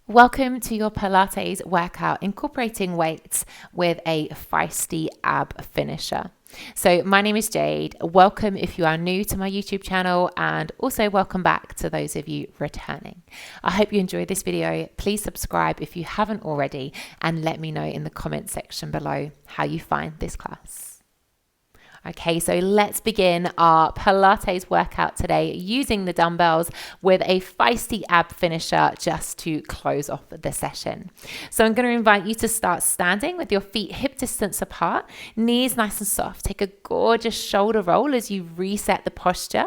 Welcome to your Pilates workout incorporating weights with a feisty ab finisher. So my name is Jade. Welcome if you are new to my YouTube channel, and also welcome back to those of you returning. I hope you enjoyed this video. Please subscribe if you haven't already, and let me know in the comment section below how you find this class. Okay, so let's begin our Pilates workout today using the dumbbells with a feisty ab finisher just to close off the session. So I'm going to invite you to start standing with your feet hip distance apart, knees nice and soft. Take a gorgeous shoulder roll as you reset the posture.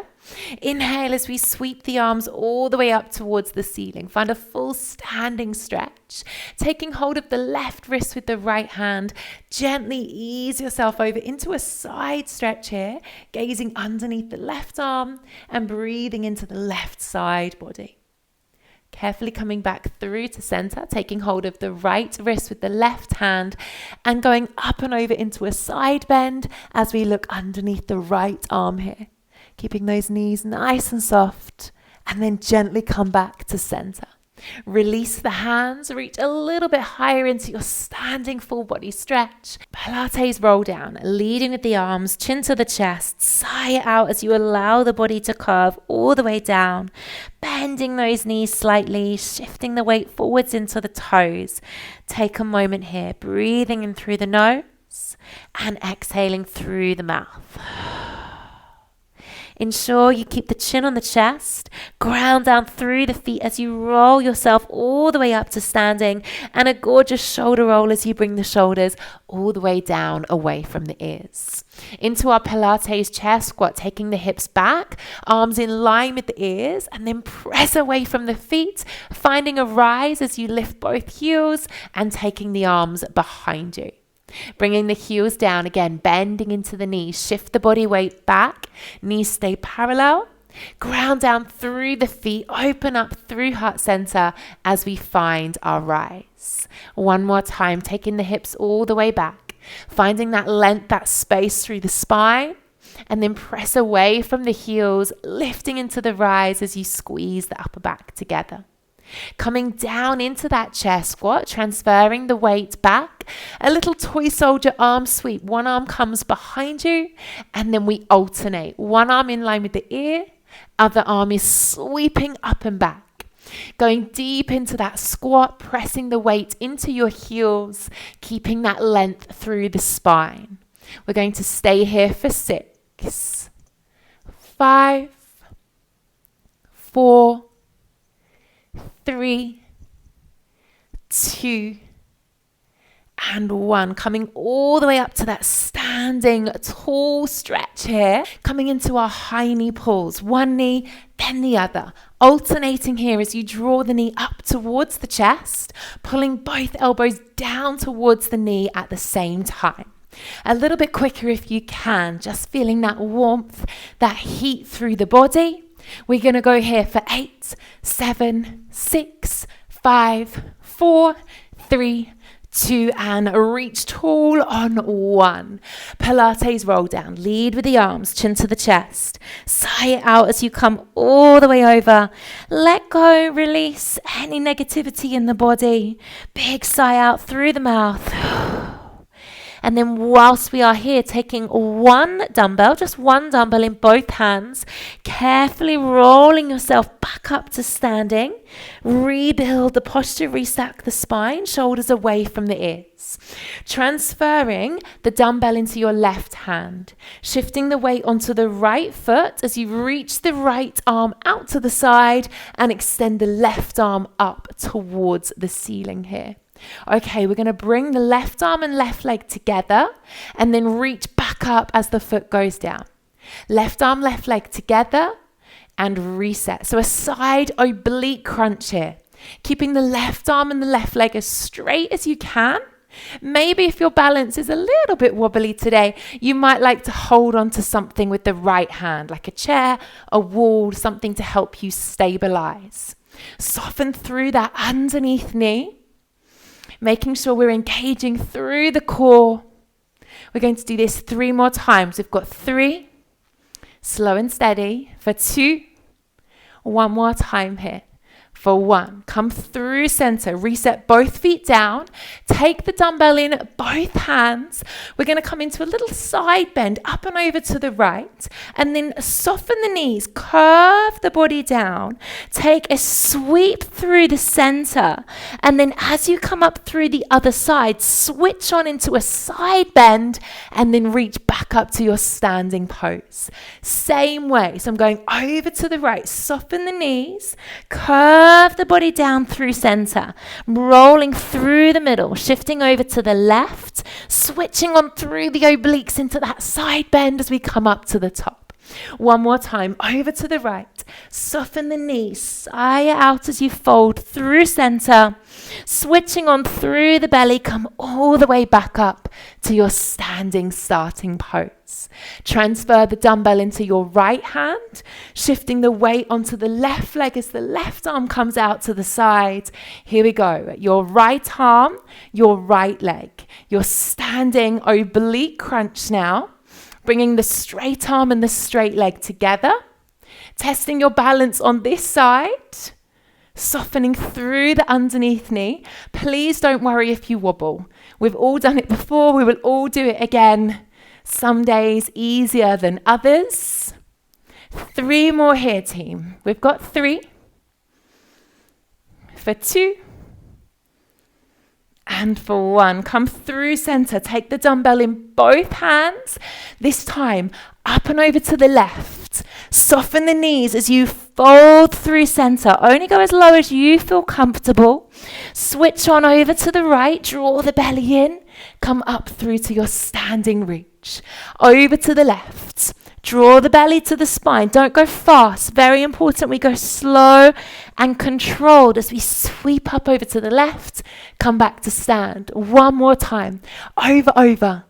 Inhale as we sweep the arms all the way up towards the ceiling. Find a full standing stretch. Taking hold of the left wrist with the right hand, gently ease yourself over into a side stretch here, gazing underneath the left arm and breathing into the left side body. Carefully coming back through to center, taking hold of the right wrist with the left hand and going up and over into a side bend as we look underneath the right arm here. Keeping those knees nice and soft, and then gently come back to center. Release the hands, reach a little bit higher into your standing full body stretch. Pilates roll down, leading with the arms, chin to the chest. Sigh it out as you allow the body to curve all the way down. Bending those knees slightly, shifting the weight forwards into the toes. Take a moment here, breathing in through the nose and exhaling through the mouth. Ensure you keep the chin on the chest, ground down through the feet as you roll yourself all the way up to standing, and a gorgeous shoulder roll as you bring the shoulders all the way down away from the ears. Into our Pilates chair squat, taking the hips back, arms in line with the ears, and then press away from the feet, finding a rise as you lift both heels and taking the arms behind you. Bringing the heels down again, bending into the knees, shift the body weight back, knees stay parallel, ground down through the feet, open up through heart center as we find our rise. One more time, taking the hips all the way back, finding that length, that space through the spine, and then press away from the heels, lifting into the rise as you squeeze the upper back together. Coming down into that chair squat, transferring the weight back, a little toy soldier arm sweep. One arm comes behind you, and then we alternate. One arm in line with the ear, other arm is sweeping up and back. Going deep into that squat, pressing the weight into your heels, keeping that length through the spine. We're going to stay here for 6, 5, 4, 3, 2, and 1. Coming all the way up to that standing tall stretch here. Coming into our high knee pulls. One knee, then the other. Alternating here as you draw the knee up towards the chest, pulling both elbows down towards the knee at the same time. A little bit quicker if you can, just feeling that warmth, that heat through the body. We're going to go here for 8, 7, 6, 5, 4, 3, 2, and reach tall on 1. Pilates roll down. Lead with the arms, chin to the chest. Sigh it out as you come all the way over. Let go, release any negativity in the body. Big sigh out through the mouth. And then whilst we are here, taking one dumbbell, just one dumbbell in both hands, carefully rolling yourself back up to standing. Rebuild the posture, restack the spine, shoulders away from the ears. Transferring the dumbbell into your left hand. Shifting the weight onto the right foot as you reach the right arm out to the side and extend the left arm up towards the ceiling here. Okay, we're going to bring the left arm and left leg together and then reach back up as the foot goes down. Left arm, left leg together and reset. So a side oblique crunch here. Keeping the left arm and the left leg as straight as you can. Maybe if your balance is a little bit wobbly today, you might like to hold on to something with the right hand, like a chair, a wall, something to help you stabilize. Soften through that underneath knee. Making sure we're engaging through the core. We're going to do this 3 more times. We've got 3, slow and steady, for 2, one more time here, For 1, come through center, reset both feet down, take the dumbbell in both hands. We're going to come into a little side bend up and over to the right, and then soften the knees, curve the body down, take a sweep through the center, and then as you come up through the other side, switch on into a side bend, and then reach back up to your standing pose. Same way, so I'm going over to the right, soften the knees, curve the body down through center, rolling through the middle, shifting over to the left, switching on through the obliques into that side bend as we come up to the top. One more time, over to the right, soften the knees, sigh out as you fold through center, switching on through the belly, come all the way back up to your standing starting pose. Transfer the dumbbell into your right hand, shifting the weight onto the left leg as the left arm comes out to the side. Here we go. Your right arm, your right leg. You're standing oblique crunch now, bringing the straight arm and the straight leg together, testing your balance on this side, softening through the underneath knee. Please don't worry if you wobble. We've all done it before. We will all do it again. Some days easier than others. 3 more here, team. We've got 3. For 2. And for 1. Come through center. Take the dumbbell in both hands. This time, up and over to the left. Soften the knees as you fold through center. Only go as low as you feel comfortable. Switch on over to the right. Draw the belly in. Come up through to your standing reach. Over to the left. Draw the belly to the spine. Don't go fast. Very important. We go slow and controlled as we sweep up over to the left. Come back to stand. One more time. Over, over.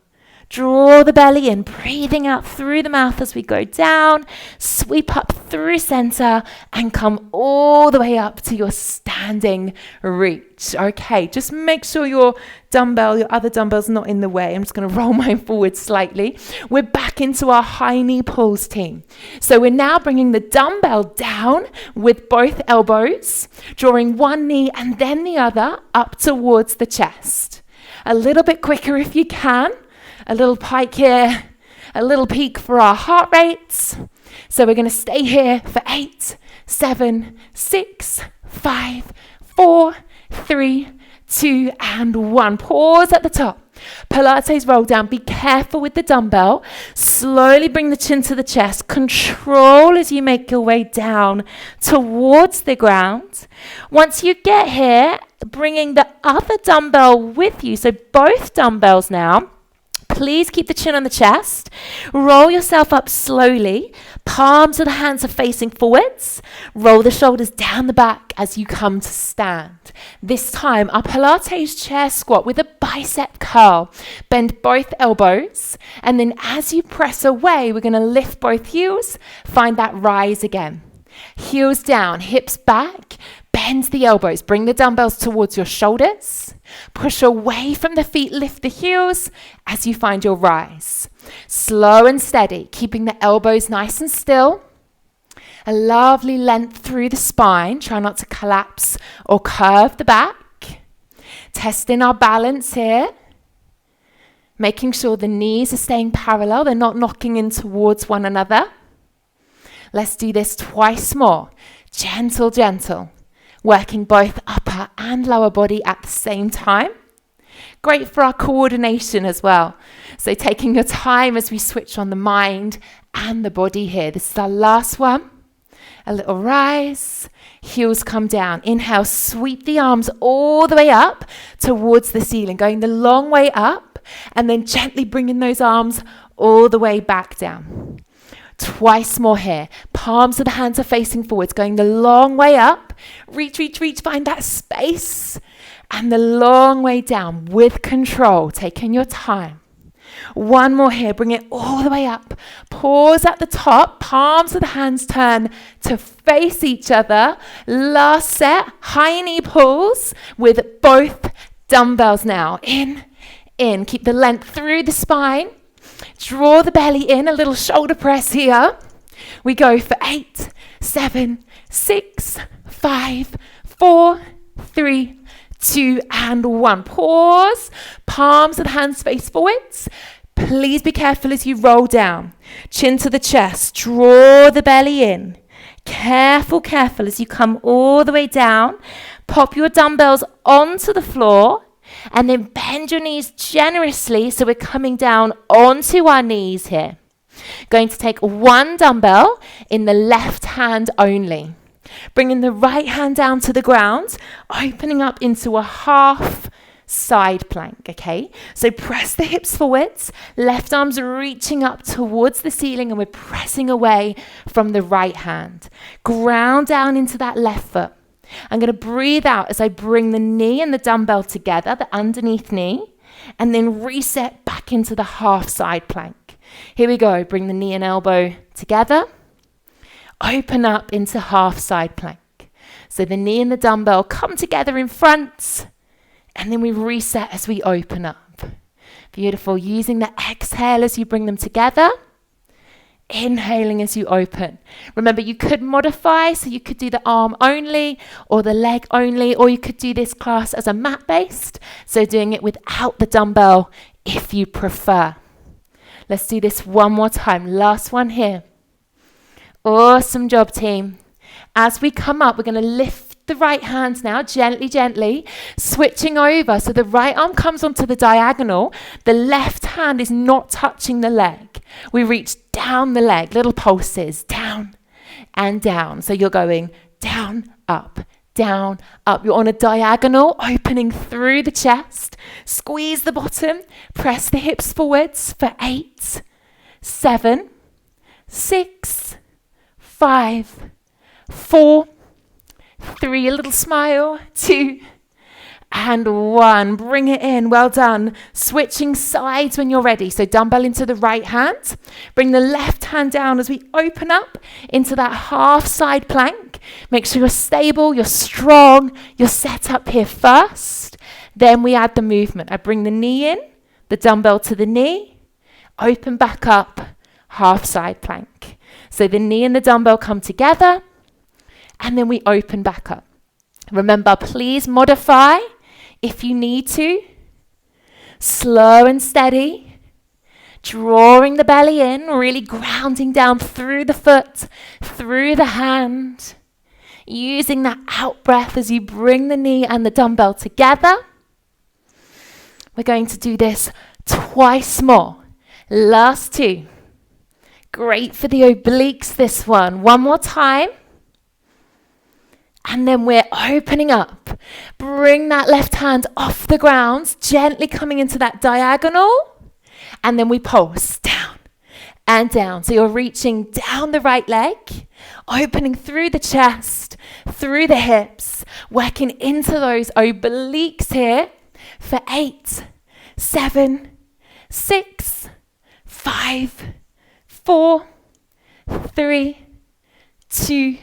Draw the belly in, breathing out through the mouth as we go down. Sweep up through center and come all the way up to your standing reach. Okay, just make sure your other dumbbell's not in the way. I'm just going to roll mine forward slightly. We're back into our high knee pulls, team. So we're now bringing the dumbbell down with both elbows, drawing one knee and then the other up towards the chest. A little bit quicker if you can. A little pike here, a little peak for our heart rates. So we're going to stay here for 8, 7, 6, 5, 4, 3, 2, and 1. Pause at the top. Pilates roll down. Be careful with the dumbbell. Slowly bring the chin to the chest. Control as you make your way down towards the ground. Once you get here, bringing the other dumbbell with you. So both dumbbells now. Please keep the chin on the chest. Roll yourself up slowly. Palms of the hands are facing forwards. Roll the shoulders down the back as you come to stand. This time, our Pilates chair squat with a bicep curl. Bend both elbows. And then as you press away, we're going to lift both heels. Find that rise again. Heels down, hips back. Bend the elbows. Bring the dumbbells towards your shoulders. Push away from the feet, lift the heels as you find your rise. Slow and steady, keeping the elbows nice and still. A lovely length through the spine. Try not to collapse or curve the back. Testing our balance here. Making sure the knees are staying parallel. They're not knocking in towards one another. Let's do this twice more. Gentle, gentle. Working both upper and lower body at the same time. Great for our coordination as well. So taking your time as we switch on the mind and the body here. This is our last one. A little rise. Heels come down. Inhale, sweep the arms all the way up towards the ceiling. Going the long way up and then gently bringing those arms all the way back down. Twice more here. Palms of the hands are facing forwards, going the long way up. Reach, reach, reach, find that space. And the long way down with control, taking your time. One more here, bring it all the way up. Pause at the top, palms of the hands turn to face each other. Last set, high knee pulls with both dumbbells now. In. Keep the length through the spine. Draw the belly in, a little shoulder press here. We go for 8, 7, 6, 5, 4, 3, 2, and 1. Pause. Palms of the hands face forwards. Please be careful as you roll down. Chin to the chest. Draw the belly in. Careful as you come all the way down. Pop your dumbbells onto the floor and then bend your knees generously so we're coming down onto our knees here. Going to take one dumbbell in the left hand only. Bringing the right hand down to the ground, opening up into a half side plank, okay? So press the hips forwards, left arm's reaching up towards the ceiling and we're pressing away from the right hand. Ground down into that left foot. I'm going to breathe out as I bring the knee and the dumbbell together, the underneath knee, and then reset back into the half side plank. Here we go. Bring the knee and elbow together. Open up into half side plank. So the knee and the dumbbell come together in front, and then we reset as we open up. Beautiful. Using the exhale as you bring them together. Inhaling as you open. Remember, you could modify, so you could do the arm only or the leg only, or you could do this class as a mat based, so doing it without the dumbbell if you prefer. Let's do this one more time. Last one here. Awesome job, team. As we come up, we're going to lift the right hand now, gently, switching over. So the right arm comes onto the diagonal. The left hand is not touching the leg. We reach down the leg, little pulses, down and down. So you're going down, up, down, up. You're on a diagonal, opening through the chest. Squeeze the bottom, press the hips forwards for 8, 7, 6, 5, 4, 3, a little smile, 2, and 1. Bring it in. Well done. Switching sides when you're ready. So dumbbell into the right hand. Bring the left hand down as we open up into that half side plank. Make sure you're stable, you're strong, you're set up here first. Then we add the movement. I bring the knee in, the dumbbell to the knee, open back up, half side plank. So the knee and the dumbbell come together, and then we open back up. Remember, please modify if you need to. Slow and steady. Drawing the belly in, really grounding down through the foot, through the hand. Using that out breath as you bring the knee and the dumbbell together. We're going to do this twice more. Last 2. Great for the obliques, this one. One more time. And then we're opening up. Bring that left hand off the ground, gently coming into that diagonal. And then we pulse down and down. So you're reaching down the right leg, opening through the chest, through the hips, working into those obliques here for 8, 7, 6, 5, 4, 3, 2,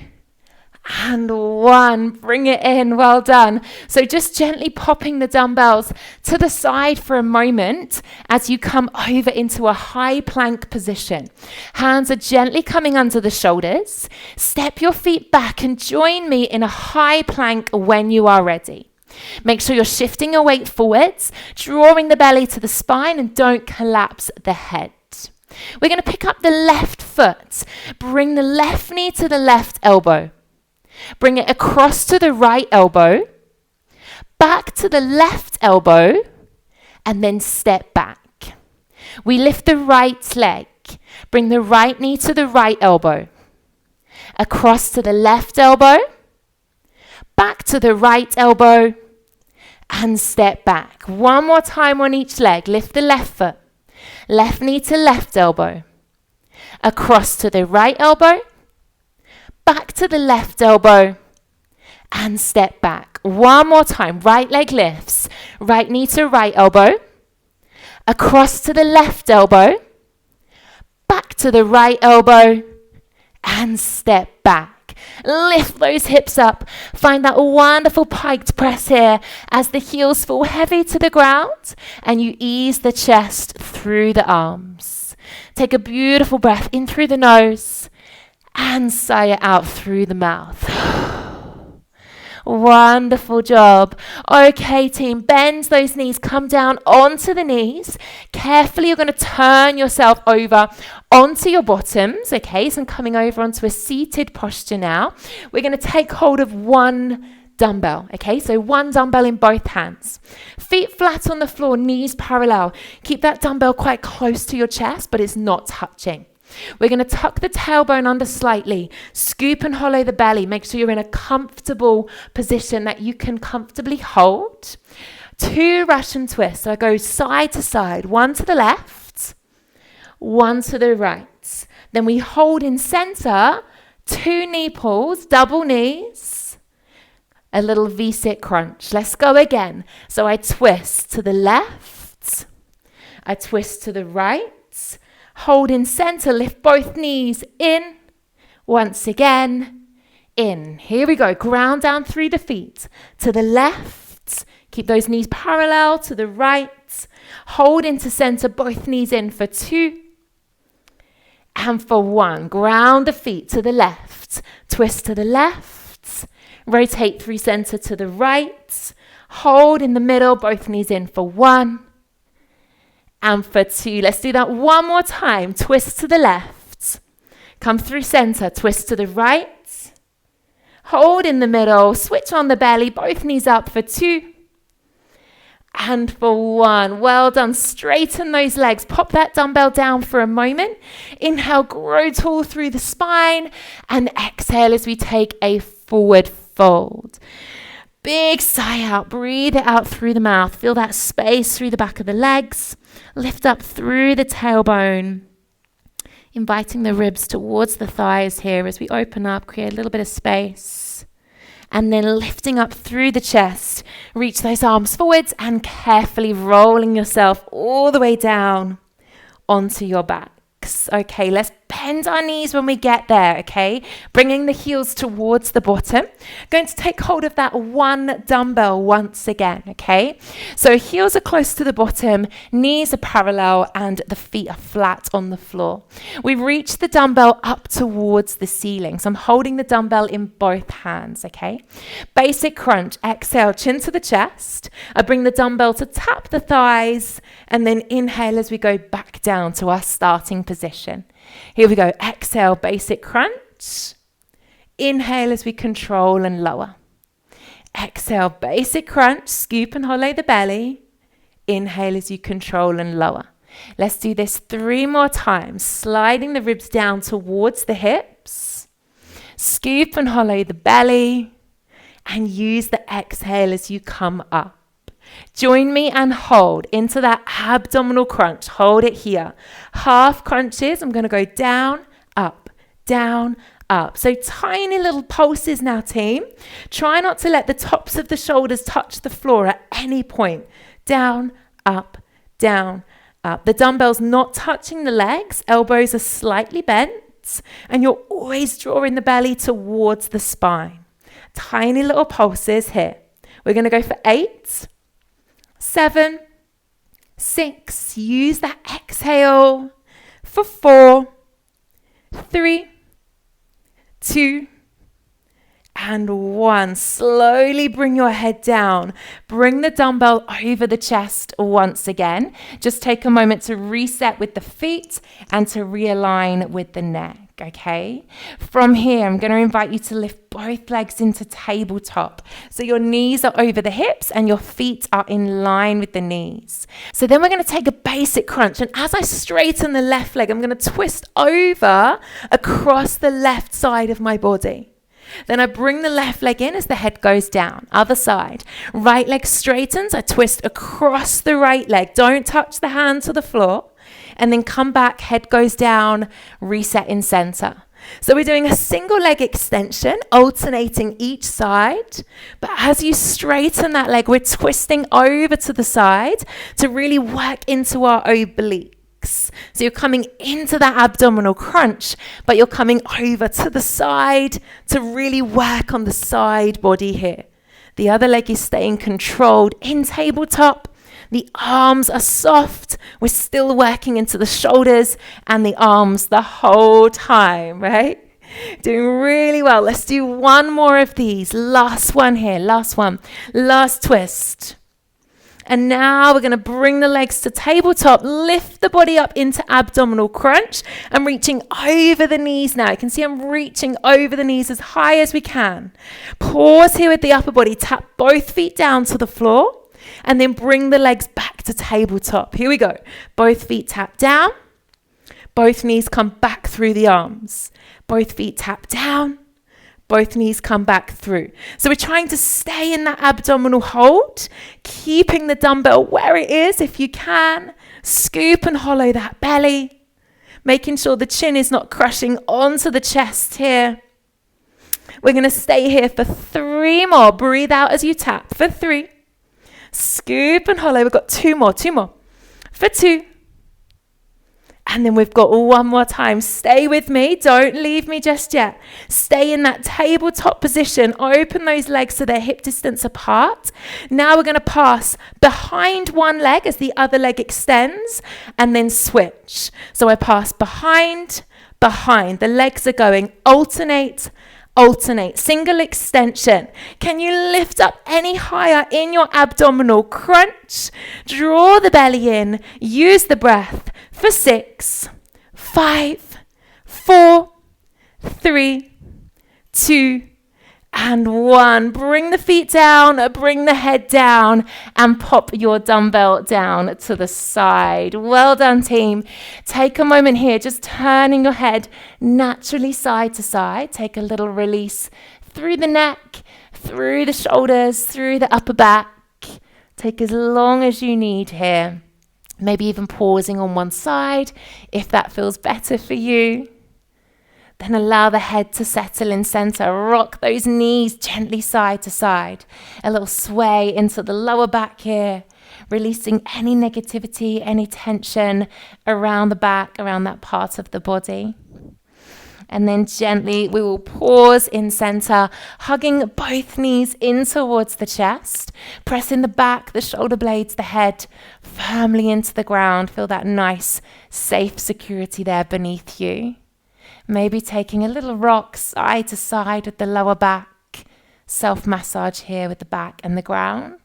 and 1. Bring it in. Well done. So just gently popping the dumbbells to the side for a moment as you come over into a high plank position. Hands are gently coming under the shoulders. Step your feet back and join me in a high plank when you are ready. Make sure you're shifting your weight forwards, drawing the belly to the spine, and don't collapse the head. We're going to pick up the left foot. Bring the left knee to the left elbow. Bring it across to the right elbow, back to the left elbow, and then step back. We lift the right leg. Bring the right knee to the right elbow, across to the left elbow, back to the right elbow, and step back. One more time on each leg. Lift the left foot, left knee to left elbow, across to the right elbow, back to the left elbow, and step back. One more time. Right leg lifts. Right knee to right elbow. Across to the left elbow. Back to the right elbow. And step back. Lift those hips up. Find that wonderful piked press here as the heels fall heavy to the ground and you ease the chest through the arms. Take a beautiful breath in through the nose and sigh it out through the mouth. Wonderful job. Okay, team, bend those knees, come down onto the knees. Carefully, you're going to turn yourself over onto your bottoms, okay? So I'm coming over onto a seated posture now. We're going to take hold of one dumbbell, okay? So one dumbbell in both hands. Feet flat on the floor, knees parallel. Keep that dumbbell quite close to your chest, but it's not touching. We're going to tuck the tailbone under slightly, scoop and hollow the belly. Make sure you're in a comfortable position that you can comfortably hold. 2 Russian twists. So I go side to side, one to the left, one to the right. Then we hold in center, 2 knee pulls, double knees, a little V-sit crunch. Let's go again. So I twist to the left, I twist to the right, hold in center, lift both knees in. Once again, in. Here we go. Ground down through the feet. To the left. Keep those knees parallel. To the right. Hold into center, both knees in for 2. And for 1. Ground the feet to the left. Twist to the left. Rotate through center to the right. Hold in the middle, both knees in for 1. And for 2. Let's do that one more time. Twist to the left. Come through center. Twist to the right. Hold in the middle. Switch on the belly. Both knees up for 2. And for 1. Well done. Straighten those legs. Pop that dumbbell down for a moment. Inhale, grow tall through the spine. And exhale as we take a forward fold. Big sigh out. Breathe it out through the mouth. Feel that space through the back of the legs. Lift up through the tailbone. Inviting the ribs towards the thighs here as we open up, create a little bit of space. And then lifting up through the chest. Reach those arms forwards and carefully rolling yourself all the way down onto your back. Okay, let's bend our knees when we get there, okay? Bringing the heels towards the bottom. Going to take hold of that one dumbbell once again, okay? So heels are close to the bottom, knees are parallel, and the feet are flat on the floor. We reach the dumbbell up towards the ceiling. So I'm holding the dumbbell in both hands, okay? Basic crunch. Exhale, chin to the chest. I bring the dumbbell to tap the thighs, and then inhale as we go back down to our starting position. Here we go. Exhale, basic crunch. Inhale as we control and lower. Exhale, basic crunch. Scoop and hollow the belly. Inhale as you control and lower. Let's do this 3 more times. Sliding the ribs down towards the hips. Scoop and hollow the belly. And use the exhale as you come up. Join me and hold into that abdominal crunch. Hold it here. Half crunches. I'm going to go down, up, down, up. So tiny little pulses now, team. Try not to let the tops of the shoulders touch the floor at any point. Down, up, down, up. The dumbbell's not touching the legs. Elbows are slightly bent. And you're always drawing the belly towards the spine. Tiny little pulses here. We're going to go for 8, 7, 6, use that exhale for 4, 3, 2, and 1. Slowly bring your head down. Bring the dumbbell over the chest once again. Just take a moment to reset with the feet and to realign with the neck. Okay, from here, I'm going to invite you to lift both legs into tabletop. So your knees are over the hips and your feet are in line with the knees. So then we're going to take a basic crunch. And as I straighten the left leg, I'm going to twist over across the left side of my body. Then I bring the left leg in as the head goes down. Other side. Right leg straightens. I twist across the right leg. Don't touch the hand to the floor. And then come back, head goes down, reset in center. So we're doing a single leg extension, alternating each side. But as you straighten that leg, we're twisting over to the side to really work into our obliques. So you're coming into that abdominal crunch, but you're coming over to the side to really work on the side body here. The other leg is staying controlled in tabletop. The arms are soft. We're still working into the shoulders and the arms the whole time, right? Doing really well. Let's do one more of these. Last one here. Last one. Last twist. And now we're going to bring the legs to tabletop, lift the body up into abdominal crunch. I'm reaching over the knees now. You can see I'm reaching over the knees as high as we can. Pause here with the upper body. Tap both feet down to the floor and then bring the legs back to tabletop. Here we go. Both feet tap down. Both knees come back through the arms. Both feet tap down. Both knees come back through. So we're trying to stay in that abdominal hold, keeping the dumbbell where it is if you can. Scoop and hollow that belly, making sure the chin is not crushing onto the chest here. We're going to stay here for 3 more. Breathe out as you tap for 3. Scoop and hollow. We've got 2 more. For 2. And then we've got 1 more time. Stay with me. Don't leave me just yet. Stay in that tabletop position. Open those legs so they're hip distance apart. Now we're going to pass behind one leg as the other leg extends and then switch. So I pass behind. The legs are going alternate. Single extension. Can you lift up any higher in your abdominal crunch? Draw the belly in. Use the breath for 6, 5, 4, 3, 2, and 1. Bring the feet down, bring the head down, and pop your dumbbell down to the side. Well done, team. Take a moment here, just turning your head naturally side to side. Take a little release through the neck, through the shoulders, through the upper back. Take as long as you need here. Maybe even pausing on one side if that feels better for you. Then allow the head to settle in center. Rock those knees gently side to side. A little sway into the lower back here, releasing any negativity, any tension around the back, around that part of the body. And then gently we will pause in center, hugging both knees in towards the chest, pressing the back, the shoulder blades, the head firmly into the ground. Feel that nice, safe security there beneath you. Maybe taking a little rock side to side with the lower back. Self-massage here with the back and the ground.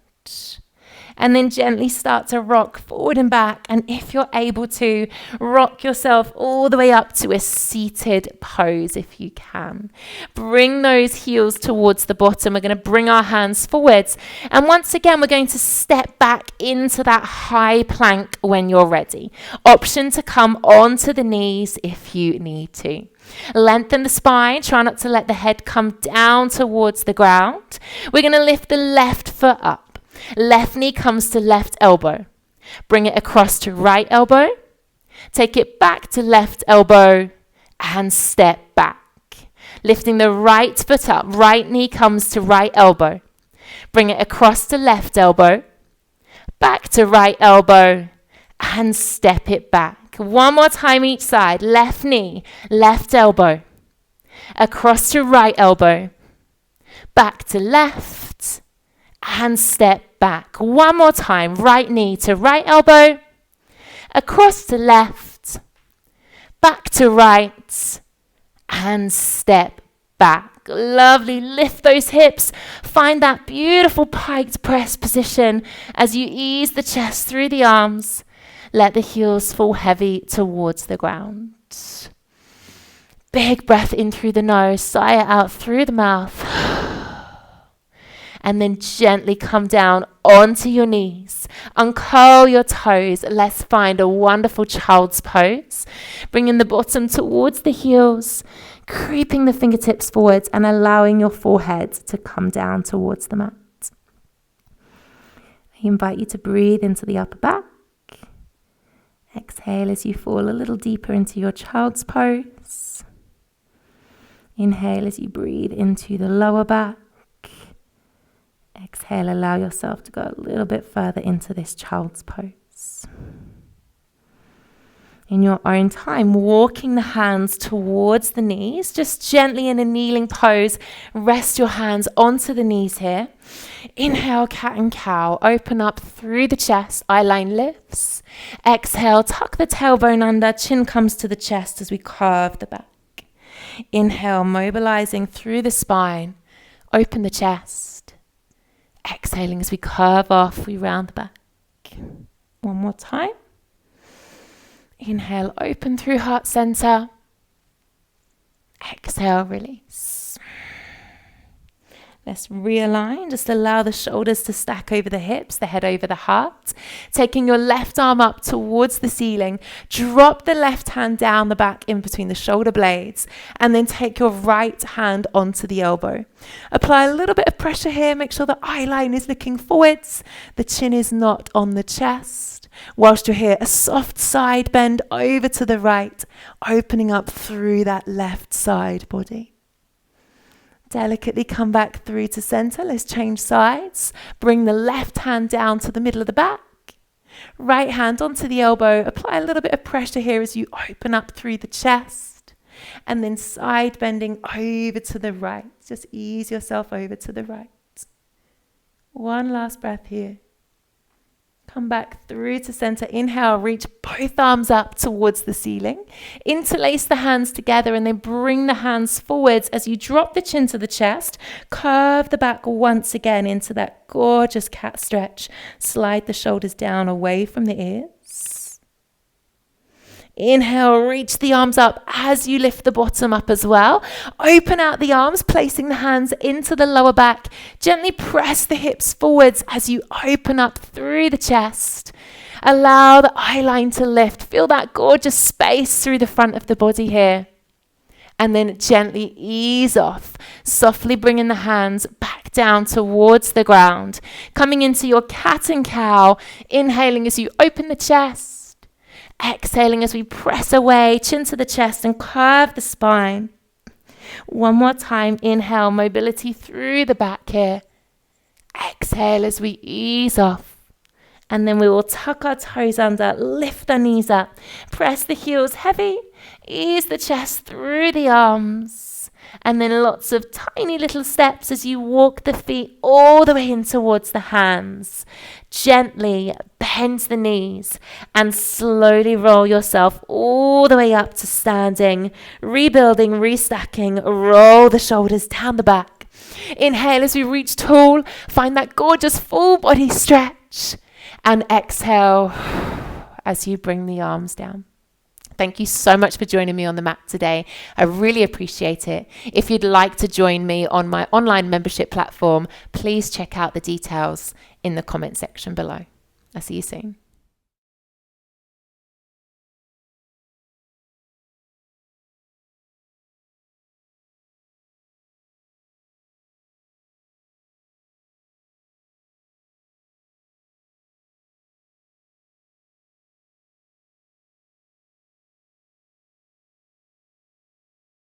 And then gently start to rock forward and back. And if you're able to, rock yourself all the way up to a seated pose if you can. Bring those heels towards the bottom. We're going to bring our hands forwards. And once again, we're going to step back into that high plank when you're ready. Option to come onto the knees if you need to. Lengthen the spine. Try not to let the head come down towards the ground. We're going to lift the left foot up. Left knee comes to left elbow. Bring it across to right elbow. Take it back to left elbow and step back. Lifting the right foot up. Right knee comes to right elbow. Bring it across to left elbow. Back to right elbow and step it back. 1 more time each side. Left knee, left elbow. Across to right elbow. Back to left. And step back. 1 more time. Right knee to right elbow. Across to left. Back to right. And step back. Lovely. Lift those hips. Find that beautiful piked press position as you ease the chest through the arms. Let the heels fall heavy towards the ground. Big breath in through the nose. Sigh it out through the mouth. And then gently come down onto your knees. Uncurl your toes. Let's find a wonderful child's pose. Bringing the bottom towards the heels. Creeping the fingertips forwards and allowing your forehead to come down towards the mat. I invite you to breathe into the upper back. Exhale as you fall a little deeper into your child's pose. Inhale as you breathe into the lower back. Exhale, allow yourself to go a little bit further into this child's pose. In your own time, walking the hands towards the knees, just gently in a kneeling pose, rest your hands onto the knees here. Inhale, cat and cow, open up through the chest, eye line lifts. Exhale, tuck the tailbone under, chin comes to the chest as we curve the back. Inhale, mobilizing through the spine. Open the chest. Exhaling as we curve off, we round the back. One more time. Inhale, open through heart center. Exhale, release. Let's realign. Just allow the shoulders to stack over the hips, the head over the heart. Taking your left arm up towards the ceiling. Drop the left hand down the back in between the shoulder blades. And then take your right hand onto the elbow. Apply a little bit of pressure here. Make sure the eye line is looking forwards. The chin is not on the chest. Whilst you're here, a soft side bend over to the right. Opening up through that left side body. Delicately come back through to center. Let's change sides. Bring the left hand down to the middle of the back. Right hand onto the elbow. Apply a little bit of pressure here as you open up through the chest. And then side bending over to the right. Just ease yourself over to the right. One last breath here. Come back through to center. Inhale, reach both arms up towards the ceiling. Interlace the hands together and then bring the hands forwards as you drop the chin to the chest. Curve the back once again into that gorgeous cat stretch. Slide the shoulders down away from the ears. Inhale, reach the arms up as you lift the bottom up as well. Open out the arms, placing the hands into the lower back. Gently press the hips forwards as you open up through the chest. Allow the eye line to lift. Feel that gorgeous space through the front of the body here. And then gently ease off, softly bringing the hands back down towards the ground. Coming into your cat and cow. Inhaling as you open the chest. Exhaling as we press away, chin to the chest and curve the spine. One more time. Inhale, mobility through the back here. Exhale as we ease off. And then we will tuck our toes under, lift our knees up, press the heels heavy, ease the chest through the arms. And then lots of tiny little steps as you walk the feet all the way in towards the hands. Gently bend the knees and slowly roll yourself all the way up to standing. Rebuilding, restacking, roll the shoulders down the back. Inhale as we reach tall, find that gorgeous full body stretch. And exhale as you bring the arms down. Thank you so much for joining me on the mat today. I really appreciate it. If you'd like to join me on my online membership platform, please check out the details in the comment section below. I'll see you soon.